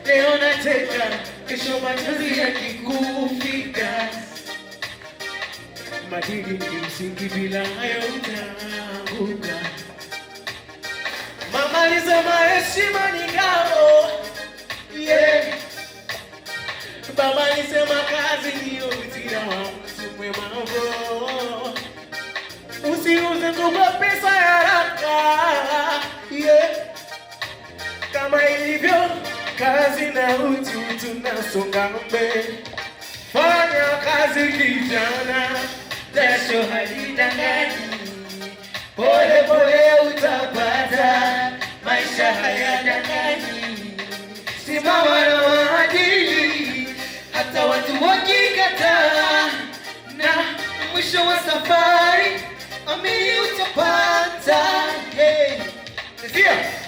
leo nateka, kesho machozi yakikufika. Madini ni msingi, bila hayo utaanguka. Mama alisema heshima ni ngao, yeah. Baba alisema kazi ndiyo mtira wa mtu mwema. Usiuze tu kwa pesa ya haraka, yeah. Kama ilivyo kazi na utu, tunasonga mbele. Fanya kazi kijana, jasho halidanganyi. Pole pole utapata, maisha hayadanganyi. Simama na maadili, hata watu wakikataa. Na mwisho wa safari, amini utapata. Hey,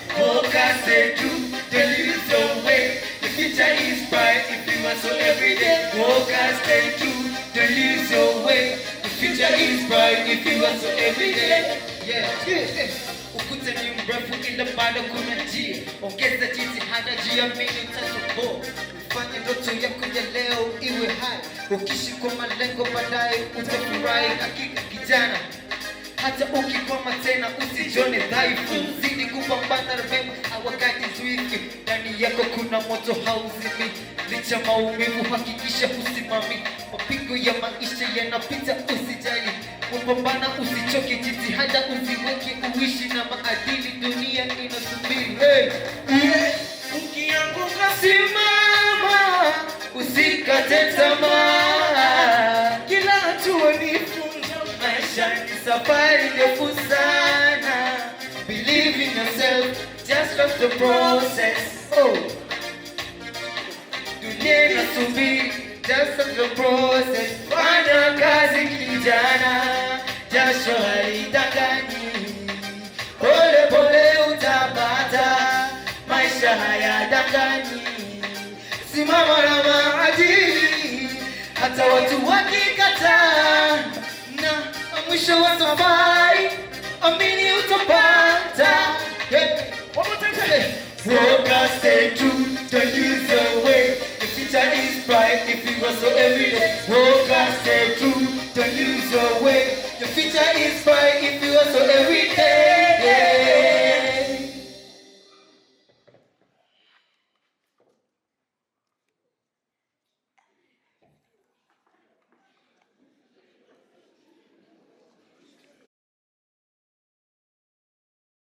focus and do, don't lose your way. The future is bright if you hustle every day. Focus and do, don't lose your way. The future is bright if you hustle every day. Yeah. Ukuta ni mrefu ila bado kuna njia. Ongeza jitihada, jiamini utatoboa. Fanya ndoto yako ya leo iwe hai. Ukiishi kwa malengo baadaye utafurahi. Hakika kijana, hata ukikwama tena usijione dhaifu. Zidi kupambana, remember our God is with you. Ndani yako kuna moto hauzimi. Licha maumivu hakikisha usimami. Mapigo ya maisha yanapita usijali. Kupambana usichoke, jitihada usiweke, uishi na maadili, dunia inasubiri. Hey, yeah. Ukianguka simama, usikate tamaa. Kila hatua ni funzo, maisha ni safari ndefu sana. Believe in yourself, just trust the process. Oh, dunia inasubiri, just trust the process. Fanya kazi kijana, jasho halidanganyi. Pole pole utapata, maisha hayadanganyi. Simama na maadili, hata watu wakikataa. Na mwisho wa safari, amini utapata. Hey, one more time. Focus and do, don't lose your way. The future is bright if you hustle every day. Focus and do, don't lose your way. The future is bright if you hustle every day.